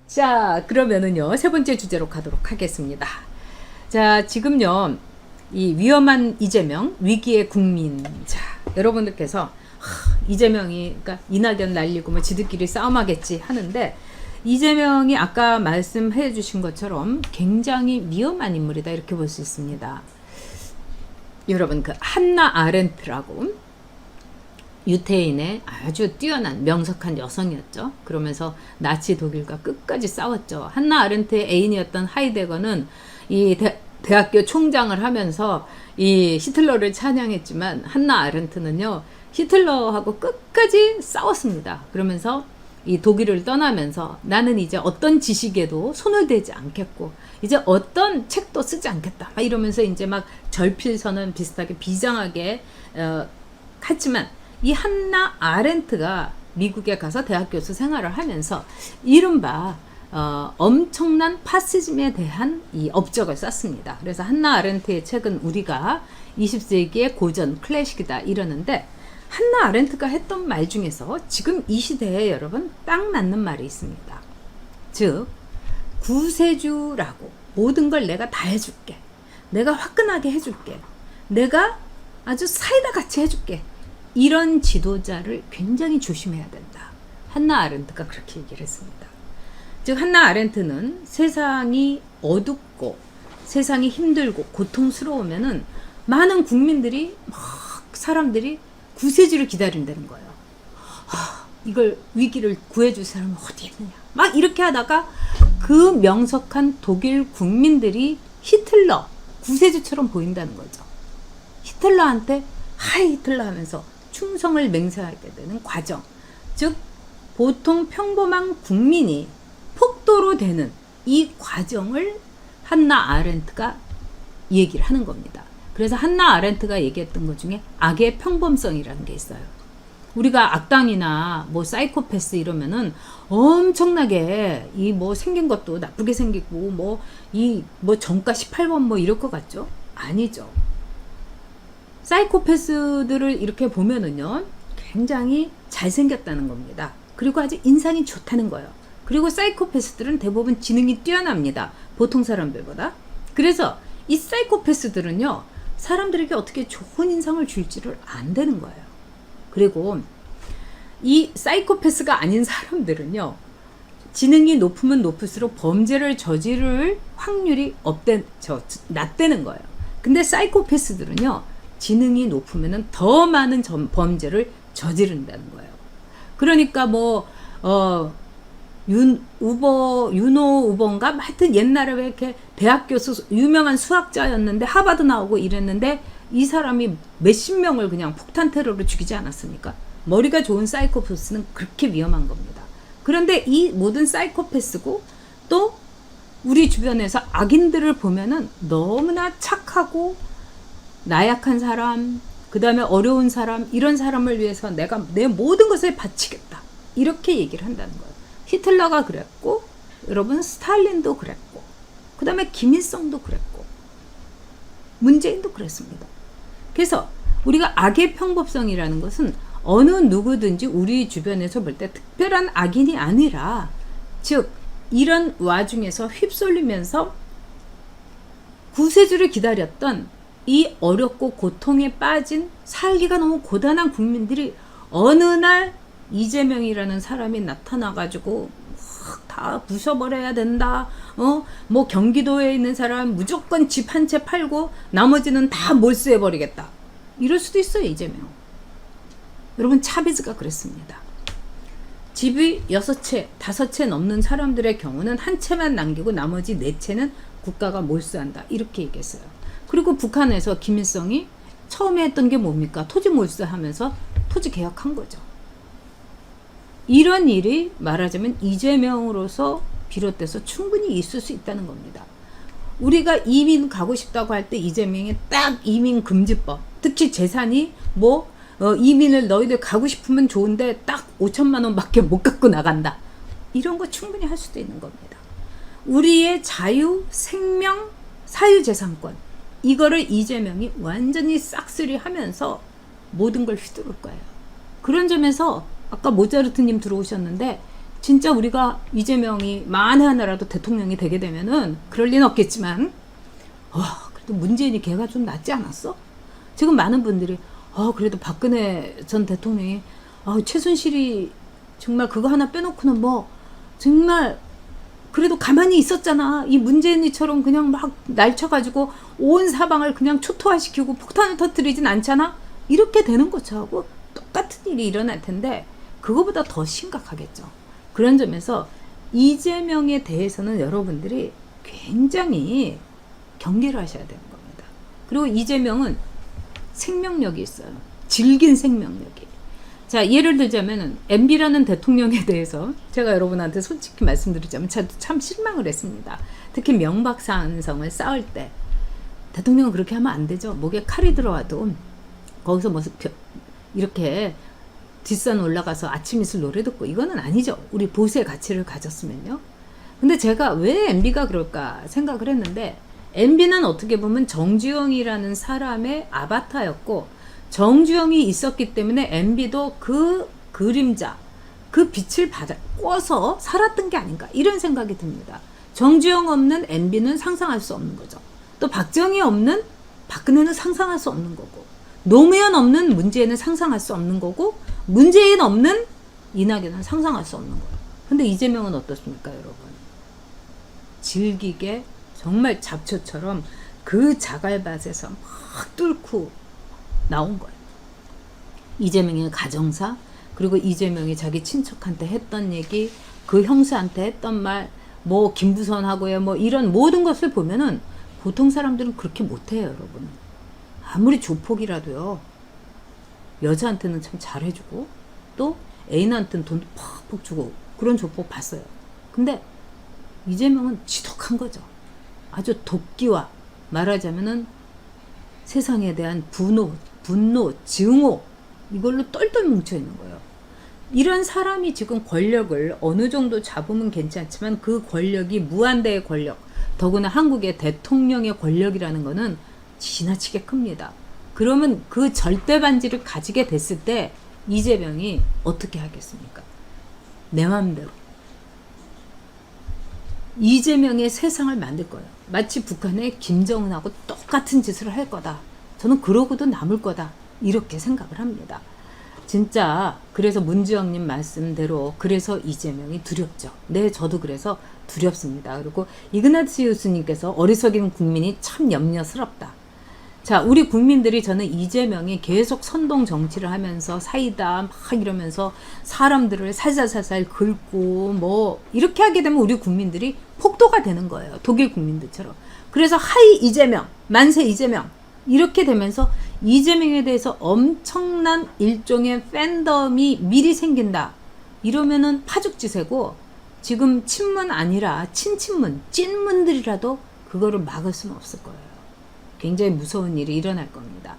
자, 그러면은요, 세 번째 주제로 가도록 하겠습니다. 자, 지금요, 이 위험한 이재명, 위기의 국민. 자, 여러분들께서, 이재명이, 그러니까 이낙연 날리고 뭐 지들끼리 싸움하겠지 하는데, 이재명이 아까 말씀해 주신 것처럼 굉장히 위험한 인물이다. 이렇게 볼 수 있습니다. 여러분, 그 한나 아렌트라고, 유태인의 아주 뛰어난 명석한 여성이었죠. 그러면서 나치 독일과 끝까지 싸웠죠. 한나 아렌트의 애인이었던 하이데거는 이 대학교 총장을 하면서 이 히틀러를 찬양했지만 한나 아렌트는요, 히틀러하고 끝까지 싸웠습니다. 그러면서 이 독일을 떠나면서 나는 이제 어떤 지식에도 손을 대지 않겠고 이제 어떤 책도 쓰지 않겠다 이러면서 이제 막 절필선언 비슷하게 비장하게 했지만, 이 한나 아렌트가 미국에 가서 대학 교수 생활을 하면서 이른바 엄청난 파시즘에 대한 이 업적을 썼습니다. 그래서 한나 아렌트의 책은 우리가 20세기의 고전 클래식이다 이러는데, 한나 아렌트가 했던 말 중에서 지금 이 시대에 여러분 딱 맞는 말이 있습니다. 즉, 구세주라고 모든 걸 내가 다 해줄게, 내가 화끈하게 해줄게, 내가 아주 사이다 같이 해줄게, 이런 지도자를 굉장히 조심해야 된다. 한나 아렌트가 그렇게 얘기를 했습니다. 즉, 한나 아렌트는 세상이 어둡고 세상이 힘들고 고통스러우면은 많은 국민들이 사람들이 구세주를 기다린다는 거예요. 이걸 위기를 구해줄 사람은 어디 있느냐 막 이렇게 하다가 그 명석한 독일 국민들이 히틀러 구세주처럼 보인다는 거죠. 히틀러한테 하이 히틀러 하면서 충성을 맹세하게 되는 과정, 즉 보통 평범한 국민이 폭도로 되는 이 과정을 한나 아렌트가 얘기를 하는 겁니다. 그래서 한나 아렌트가 얘기했던 것 중에 악의 평범성이라는 게 있어요. 우리가 악당이나 뭐 사이코패스 이러면은 엄청나게 이 뭐 생긴 것도 나쁘게 생기고 뭐 이 뭐 정가 18번 뭐 이럴 것 같죠? 아니죠. 사이코패스들을 이렇게 보면은요, 굉장히 잘생겼다는 겁니다. 그리고 아주 인상이 좋다는 거예요. 그리고 사이코패스들은 대부분 지능이 뛰어납니다. 보통 사람들보다. 그래서 이 사이코패스들은요, 사람들에게 어떻게 좋은 인상을 줄지를 안 되는 거예요. 그리고 이 사이코패스가 아닌 사람들은요, 지능이 높으면 높을수록 범죄를 저지를 확률이 낮다는 거예요. 근데 사이코패스들은요, 지능이 높으면 더 많은 범죄를 저지른다는 거예요. 그러니까 뭐 윤호 우버인가 하여튼 옛날에 왜 이렇게 대학 교수 유명한 수학자였는데 하버드 나오고 이랬는데 이 사람이 몇십 명을 그냥 폭탄 테러로 죽이지 않았습니까? 머리가 좋은 사이코패스는 그렇게 위험한 겁니다. 그런데 이 모든 사이코패스고 또 우리 주변에서 악인들을 보면은 너무나 착하고 나약한 사람, 그 다음에 어려운 사람, 이런 사람을 위해서 내가 내 모든 것을 바치겠다, 이렇게 얘기를 한다는 거예요. 히틀러가 그랬고, 여러분 스탈린도 그랬고, 그 다음에 김일성도 그랬고, 문재인도 그랬습니다. 그래서 우리가 악의 평범성이라는 것은 어느 누구든지 우리 주변에서 볼 때 특별한 악인이 아니라, 즉 이런 와중에서 휩쓸리면서 구세주를 기다렸던 이 어렵고 고통에 빠진 살기가 너무 고단한 국민들이 어느 날 이재명이라는 사람이 나타나가지고 다 부숴버려야 된다. 뭐 경기도에 있는 사람 무조건 집 한 채 팔고 나머지는 다 몰수해버리겠다. 이럴 수도 있어요, 이재명. 여러분, 차비즈가 그랬습니다. 집이 6채, 5채 넘는 사람들의 경우는 한 채만 남기고 나머지 4채는 국가가 몰수한다. 이렇게 얘기했어요. 그리고 북한에서 김일성이 처음에 했던 게 뭡니까? 토지 몰수하면서 토지 개혁한 거죠. 이런 일이 말하자면 이재명으로서 비롯돼서 충분히 있을 수 있다는 겁니다. 우리가 이민 가고 싶다고 할 때 이재명이 딱 이민 금지법, 특히 재산이 뭐 이민을 너희들 가고 싶으면 좋은데 딱 5천만 원밖에 못 갖고 나간다, 이런 거 충분히 할 수도 있는 겁니다. 우리의 자유, 생명, 사유재산권, 이거를 이재명이 완전히 싹쓸이 하면서 모든 걸 휘두를 거예요. 그런 점에서 아까 모차르트님 들어오셨는데 진짜 우리가 이재명이 만에 하나라도 대통령이 되게 되면은 그럴 리는 없겠지만 그래도 문재인이 걔가 좀 낫지 않았어? 지금 많은 분들이 그래도 박근혜 전 대통령이 최순실이 정말 그거 하나 빼놓고는 뭐 정말 그래도 가만히 있었잖아. 이 문재인이처럼 그냥 막 날쳐가지고 온 사방을 그냥 초토화시키고 폭탄을 터뜨리진 않잖아. 이렇게 되는 것하고 똑같은 일이 일어날 텐데 그거보다 더 심각하겠죠. 그런 점에서 이재명에 대해서는 여러분들이 굉장히 경계를 하셔야 되는 겁니다. 그리고 이재명은 생명력이 있어요. 질긴 생명력이. 자, 예를 들자면은 MB라는 대통령에 대해서 제가 여러분한테 솔직히 말씀드리자면 참 실망을 했습니다. 특히 명박산성을 쌓을 때 대통령은 그렇게 하면 안 되죠. 목에 칼이 들어와도 거기서 뭐 이렇게 뒷산 올라가서 아침 이슬 노래 듣고 이거는 아니죠. 우리 보수의 가치를 가졌으면요. 근데 제가 왜 MB가 그럴까 생각을 했는데 MB는 어떻게 보면 정주영이라는 사람의 아바타였고 정주영이 있었기 때문에 MB도 그 그림자, 그 빛을 꿔서 살았던 게 아닌가 이런 생각이 듭니다. 정주영 없는 MB는 상상할 수 없는 거죠. 또 박정희 없는 박근혜는 상상할 수 없는 거고 노무현 없는 문재인은 상상할 수 없는 거고 문재인 없는 이낙연은 상상할 수 없는 거예요. 근데 이재명은 어떻습니까, 여러분? 질기게 정말 잡초처럼 그 자갈밭에서 막 뚫고 나온 거예요. 이재명의 가정사, 그리고 이재명이 자기 친척한테 했던 얘기, 그 형사한테 했던 말, 뭐 김부선하고의 뭐 이런 모든 것을 보면은 보통 사람들은 그렇게 못해요, 여러분. 아무리 조폭이라도요. 여자한테는 참 잘해주고 또 애인한테는 돈도 팍팍 주고 그런 조폭 봤어요. 근데 이재명은 지독한 거죠. 아주 도끼와 말하자면은 세상에 대한 분노, 증오 이걸로 똘똘 뭉쳐 있는 거예요. 이런 사람이 지금 권력을 어느 정도 잡으면 괜찮지만 그 권력이 무한대의 권력, 더구나 한국의 대통령의 권력이라는 거는 지나치게 큽니다. 그러면 그 절대 반지를 가지게 됐을 때 이재명이 어떻게 하겠습니까? 내 맘대로. 이재명의 세상을 만들 거예요. 마치 북한의 김정은하고 똑같은 짓을 할 거다. 저는 그러고도 남을 거다. 이렇게 생각을 합니다. 진짜 그래서 문주영님 말씀대로 그래서 이재명이 두렵죠. 네, 저도 그래서 두렵습니다. 그리고 이그나티우스님께서 어리석인 국민이 참 염려스럽다. 자, 우리 국민들이 저는 이재명이 계속 선동 정치를 하면서 사이다 막 이러면서 사람들을 살살살살 긁고 뭐 이렇게 하게 되면 우리 국민들이 폭도가 되는 거예요. 독일 국민들처럼. 그래서 하이 이재명, 만세 이재명 이렇게 되면서 이재명에 대해서 엄청난 일종의 팬덤이 미리 생긴다. 이러면은 파죽지세고 지금 친문 아니라 친친문, 찐문들이라도 그거를 막을 수는 없을 거예요. 굉장히 무서운 일이 일어날 겁니다.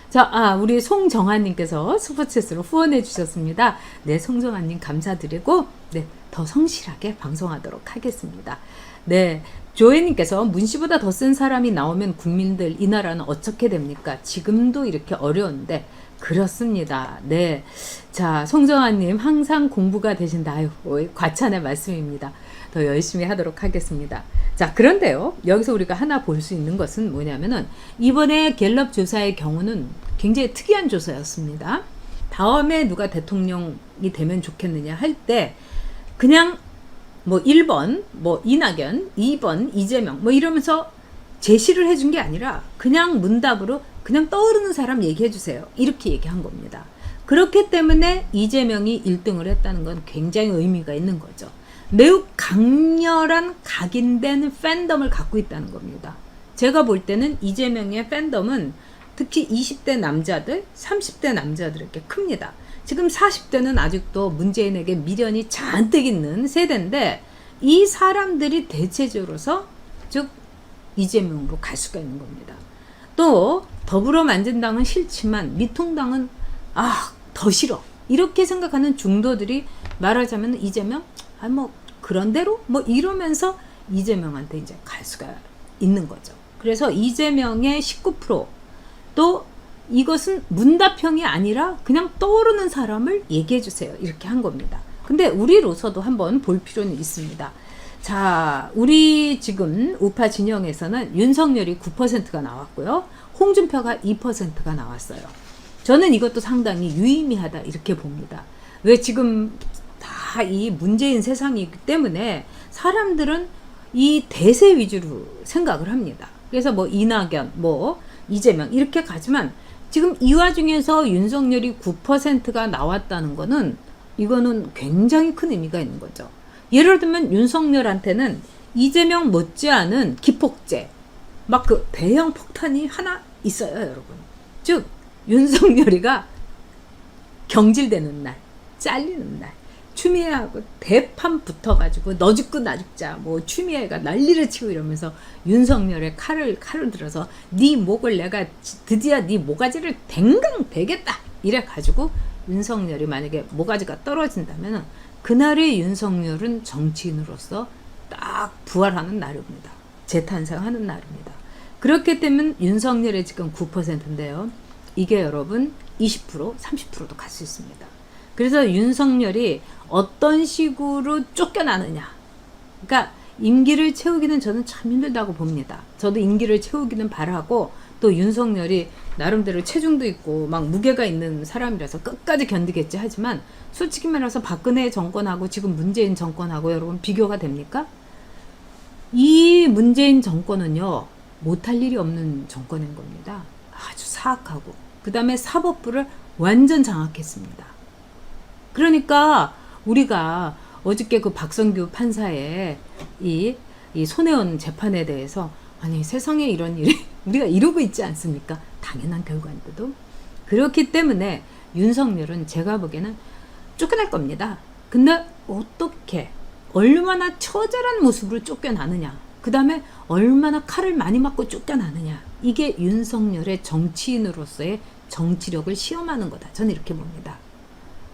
자, 우리 송정아님께서 슈퍼챗으로 후원해 주셨습니다. 네, 송정아님 감사드리고, 네, 더 성실하게 방송하도록 하겠습니다. 네, 조혜님께서 문씨보다 더 센 사람이 나오면 국민들, 이 나라는 어떻게 됩니까? 지금도 이렇게 어려운데, 그렇습니다. 네. 자, 송정아님 항상 공부가 되신다. 아유, 과찬의 말씀입니다. 더 열심히 하도록 하겠습니다. 자, 그런데요. 여기서 우리가 하나 볼 수 있는 것은 뭐냐면은 이번에 갤럽 조사의 경우는 굉장히 특이한 조사였습니다. 다음에 누가 대통령이 되면 좋겠느냐 할 때 그냥 뭐 1번 뭐 이낙연, 2번 이재명 뭐 이러면서 제시를 해준 게 아니라 그냥 문답으로 그냥 떠오르는 사람 얘기해 주세요. 이렇게 얘기한 겁니다. 그렇기 때문에 이재명이 1등을 했다는 건 굉장히 의미가 있는 거죠. 매우 강렬한 각인된 팬덤을 갖고 있다는 겁니다. 제가 볼 때는 이재명의 팬덤은 특히 20대 남자들, 30대 남자들에게 큽니다. 지금 40대는 아직도 문재인에게 미련이 잔뜩 있는 세대인데 이 사람들이 대체적으로서 즉 이재명으로 갈 수가 있는 겁니다. 또 더불어민주당은 싫지만 미통당은 더 싫어 이렇게 생각하는 중도들이 말하자면 이재명 뭐 그런 대로 뭐 이러면서 이재명한테 이제 갈 수가 있는 거죠. 그래서 이재명의 19%또 이것은 문답형이 아니라 그냥 떠오르는 사람을 얘기해 주세요. 이렇게 한 겁니다. 근데 우리로서도 한번 볼 필요는 있습니다. 자, 우리 지금 우파 진영에서는 윤석열이 9%가 나왔고요. 홍준표가 2%가 나왔어요. 저는 이것도 상당히 유의미하다 이렇게 봅니다. 왜 지금 다 이 문재인 세상이기 때문에 사람들은 이 대세 위주로 생각을 합니다. 그래서 뭐 이낙연, 뭐 이재명 이렇게 가지만 지금 이 와중에서 윤석열이 9%가 나왔다는 거는 이거는 굉장히 큰 의미가 있는 거죠. 예를 들면 윤석열한테는 이재명 못지않은 기폭제, 막 그 대형 폭탄이 하나 있어요, 여러분. 즉 윤석열이가 경질되는 날, 잘리는 날, 추미애하고 대판 붙어가지고 너 죽고 나 죽자, 뭐 추미애가 난리를 치고 이러면서 윤석열의 칼을 들어서 네 목을 내가 드디어 네 모가지를 댕강 베겠다 이래가지고 윤석열이 만약에 모가지가 떨어진다면 그날의 윤석열은 정치인으로서 딱 부활하는 날입니다. 재탄생하는 날입니다. 그렇기 때문에 윤석열의 지금 9%인데요. 이게 여러분 20%, 30%도 갈 수 있습니다. 그래서 윤석열이 어떤 식으로 쫓겨나느냐. 그러니까 임기를 채우기는 저는 참 힘들다고 봅니다. 저도 임기를 채우기는 바라고 또 윤석열이 나름대로 체중도 있고 막 무게가 있는 사람이라서 끝까지 견디겠지 하지만 솔직히 말해서 박근혜 정권하고 지금 문재인 정권하고 여러분 비교가 됩니까? 이 문재인 정권은요 못할 일이 없는 정권인 겁니다. 아주 사악하고 그 다음에 사법부를 완전 장악했습니다. 그러니까 우리가 어저께 그 박성규 판사의 이 손혜원 재판에 대해서 아니 세상에 이런 일이 우리가 이러고 있지 않습니까? 당연한 결과인데도 그렇기 때문에 윤석열은 제가 보기에는 쫓겨날 겁니다. 근데 어떻게 얼마나 처절한 모습으로 쫓겨나느냐 그 다음에 얼마나 칼을 많이 맞고 쫓겨나느냐 이게 윤석열의 정치인으로서의 정치력을 시험하는 거다. 저는 이렇게 봅니다.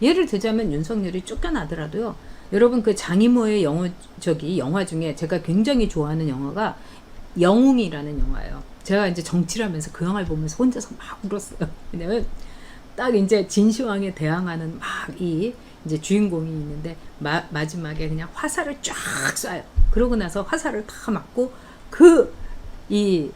예를 들자면 윤석열이 쫓겨나더라도요. 여러분 그 장이모의 영화 중에 제가 굉장히 좋아하는 영화가 영웅이라는 영화예요. 제가 이제 정치를 하면서 그 영화를 보면서 혼자서 막 울었어요. 왜냐면 딱 이제 진시황에 대항하는 막 이제 주인공이 있는데 마지막에 그냥 화살을 쫙 쏴요. 그러고 나서 화살을 다 맞고 이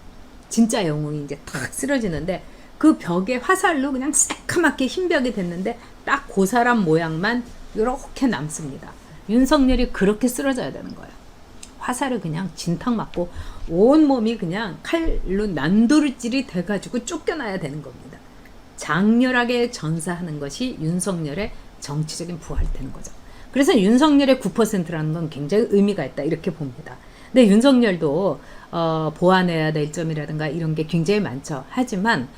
진짜 영웅이 이제 탁 쓰러지는데 그 벽에 화살로 그냥 새카맣게 흰 벽이 됐는데 딱 그 사람 모양만 이렇게 남습니다. 윤석열이 그렇게 쓰러져야 되는 거예요. 화살을 그냥 진탕 맞고 온몸이 그냥 칼로 난도질이 돼가지고 쫓겨나야 되는 겁니다. 장렬하게 전사하는 것이 윤석열의 정치적인 부활이 되는 거죠. 그래서 윤석열의 9%라는 건 굉장히 의미가 있다 이렇게 봅니다. 근데 윤석열도 보완해야 될 점이라든가 이런 게 굉장히 많죠. 하지만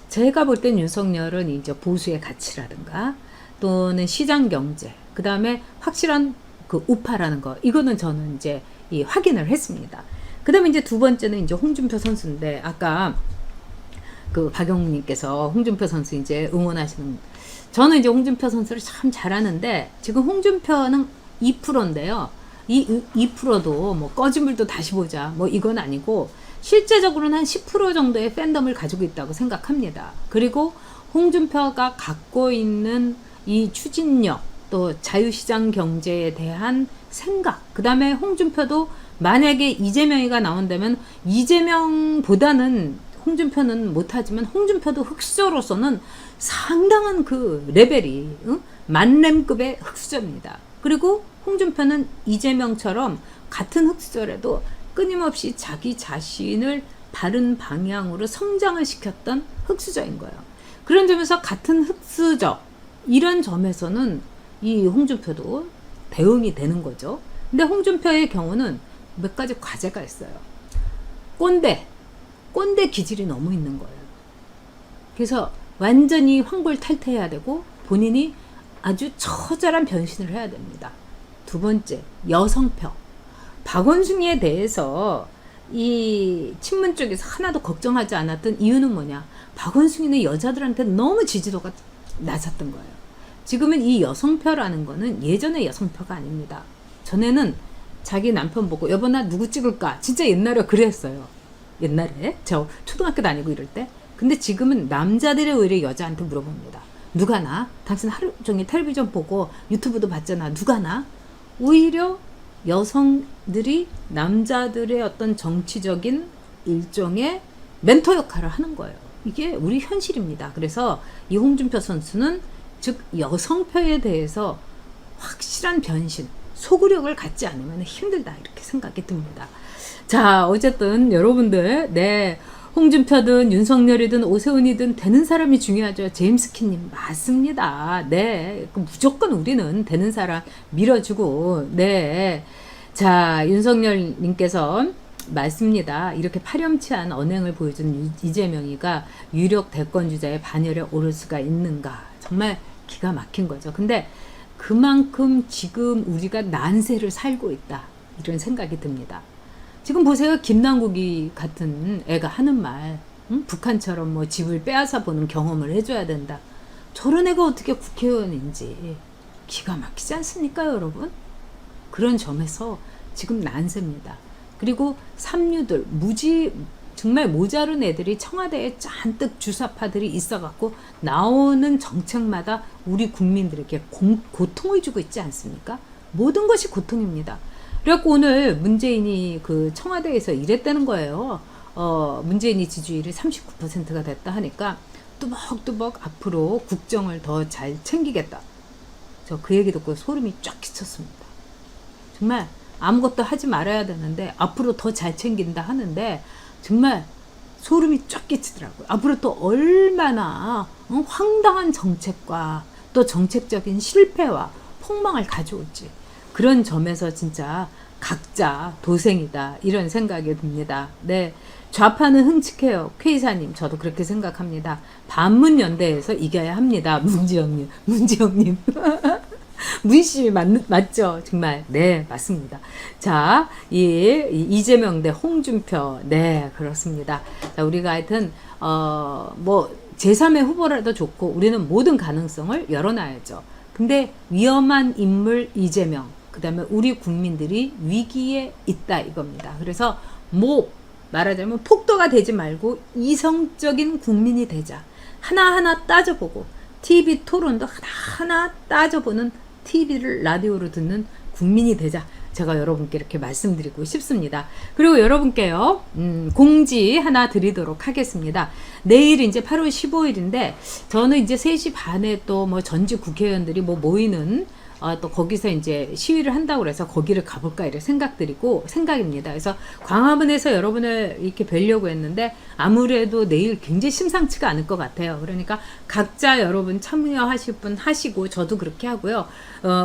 제가 볼 땐 윤석열은 이제 보수의 가치라든가 또는 시장 경제, 그 다음에 확실한 그 우파라는 거, 이거는 저는 이제 확인을 했습니다. 그 다음에 이제 두 번째는 이제 홍준표 선수인데, 아까 그 박영님께서 홍준표 선수 이제 응원하시는, 저는 이제 홍준표 선수를 참 잘하는데, 지금 홍준표는 2%인데요. 이 2%도 뭐 꺼진 물도 다시 보자, 뭐 이건 아니고, 실제적으로는 한 10% 정도의 팬덤을 가지고 있다고 생각합니다. 그리고 홍준표가 갖고 있는 이 추진력, 또 자유시장 경제에 대한 생각, 그 다음에 홍준표도 만약에 이재명이가 나온다면 이재명보다는 홍준표는 못하지만 홍준표도 흑수저로서는 상당한 그 레벨이 만렘급의 흑수저입니다. 그리고 홍준표는 이재명처럼 같은 흑수저라도 끊임없이 자기 자신을 바른 방향으로 성장을 시켰던 흑수저인 거예요. 그런 점에서 같은 흑수저, 이런 점에서는 이 홍준표도 대응이 되는 거죠. 근데 홍준표의 경우는 몇 가지 과제가 있어요. 꼰대 기질이 너무 있는 거예요. 그래서 완전히 환골탈태해야 되고 본인이 아주 처절한 변신을 해야 됩니다. 두 번째, 여성표. 박원순이에 대해서 이 친문 쪽에서 하나도 걱정하지 않았던 이유는 뭐냐? 박원순이는 여자들한테 너무 지지도가 낮았던 거예요. 지금은 이 여성표라는 거는 예전의 여성표가 아닙니다. 전에는 자기 남편 보고 여보 나 누구 찍을까? 진짜 옛날에 그랬어요. 옛날에 저 초등학교 다니고 이럴 때. 근데 지금은 남자들이 오히려 여자한테 물어봅니다. 누가나? 당신 하루 종일 텔레비전 보고 유튜브도 봤잖아. 누가나? 오히려 여성들이 남자들의 어떤 정치적인 일종의 멘토 역할을 하는 거예요. 이게 우리 현실입니다. 그래서 이 홍준표 선수는 즉 여성표에 대해서 확실한 변신, 소구력을 갖지 않으면 힘들다 이렇게 생각이 듭니다. 자, 어쨌든 여러분들, 네, 홍준표든 윤석열이든 오세훈이든 되는 사람이 중요하죠. 제임스키님 맞습니다. 네, 무조건 우리는 되는 사람 밀어주고, 네, 자, 윤석열님께서 맞습니다. 이렇게 파렴치한 언행을 보여준 이재명이가 유력 대권주자의 반열에 오를 수가 있는가? 정말 기가 막힌 거죠. 근데 그만큼 지금 우리가 난세를 살고 있다. 이런 생각이 듭니다. 지금 보세요. 김남국이 같은 애가 하는 말, 응? 북한처럼 뭐 집을 빼앗아 보는 경험을 해줘야 된다. 저런 애가 어떻게 국회의원인지 기가 막히지 않습니까, 여러분? 그런 점에서 지금 난세입니다. 그리고 삼류들, 정말 모자른 애들이 청와대에 잔뜩 주사파들이 있어갖고 나오는 정책마다 우리 국민들에게 고통을 주고 있지 않습니까? 모든 것이 고통입니다. 그래갖고 오늘 문재인이 그 청와대에서 이랬다는 거예요. 문재인이 지지율이 39%가 됐다 하니까 뚜벅뚜벅 앞으로 국정을 더 잘 챙기겠다. 저 그 얘기 듣고 소름이 쫙 끼쳤습니다. 정말 아무것도 하지 말아야 되는데 앞으로 더 잘 챙긴다 하는데 정말 소름이 쫙 끼치더라고요. 앞으로 또 얼마나 황당한 정책과 또 정책적인 실패와 폭망을 가져올지 그런 점에서 진짜 각자 도생이다 이런 생각이 듭니다. 네, 좌파는 흥측해요. K사님 저도 그렇게 생각합니다. 반문연대에서 이겨야 합니다. 문지영님 문씨 맞죠? 정말 네 맞습니다. 자, 이재명 대 홍준표 네 그렇습니다. 자, 우리가 하여튼 뭐 제3의 후보라도 좋고 우리는 모든 가능성을 열어놔야죠. 근데 위험한 인물 이재명 그 다음에 우리 국민들이 위기에 있다 이겁니다. 그래서 말하자면 폭도가 되지 말고 이성적인 국민이 되자. 하나하나 따져보고 TV 토론도 하나하나 따져보는 TV를 라디오로 듣는 국민이 되자. 제가 여러분께 이렇게 말씀드리고 싶습니다. 그리고 여러분께요, 공지 하나 드리도록 하겠습니다. 내일 이제 8월 15일인데, 저는 이제 3시 반에 또 뭐 전직 국회의원들이 뭐 모이는, 또 거기서 이제 시위를 한다고 해서 거기를 가볼까 이런 생각입니다. 그래서 광화문에서 여러분을 이렇게 뵈려고 했는데 아무래도 내일 굉장히 심상치가 않을 것 같아요. 그러니까 각자 여러분 참여하실 분 하시고 저도 그렇게 하고요.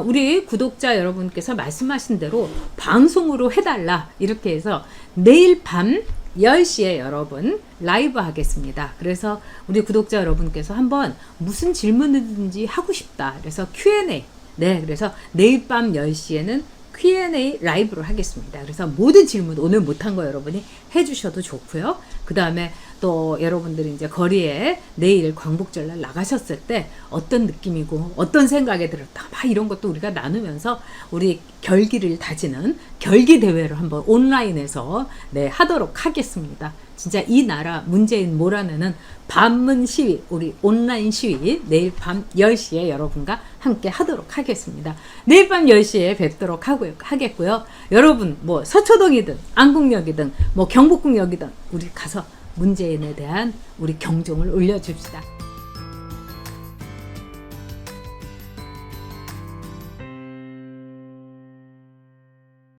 우리 구독자 여러분께서 말씀하신 대로 방송으로 해달라 이렇게 해서 내일 밤 10시에 여러분 라이브 하겠습니다. 그래서 우리 구독자 여러분께서 한번 무슨 질문이든지 하고 싶다. 그래서 Q&A 네, 그래서 내일 밤 10시에는 Q&A 라이브로 하겠습니다. 그래서 모든 질문 오늘 못한 거 여러분이 해주셔도 좋고요. 그 다음에 또 여러분들이 이제 거리에 내일 광복절날 나가셨을 때 어떤 느낌이고 어떤 생각이 들었다. 막 이런 것도 우리가 나누면서 우리 결기를 다지는 결기 대회를 한번 온라인에서 네, 하도록 하겠습니다. 진짜 이 나라 문재인 몰아내는 반문 시위, 우리 온라인 시위 내일 밤 10시에 여러분과 함께 하도록 하겠습니다. 내일 밤 10시에 뵙도록 하겠고요. 여러분 뭐 서초동이든 안국역이든 뭐 경복궁역이든 우리 가서 문재인에 대한 우리 경종을 울려줍시다.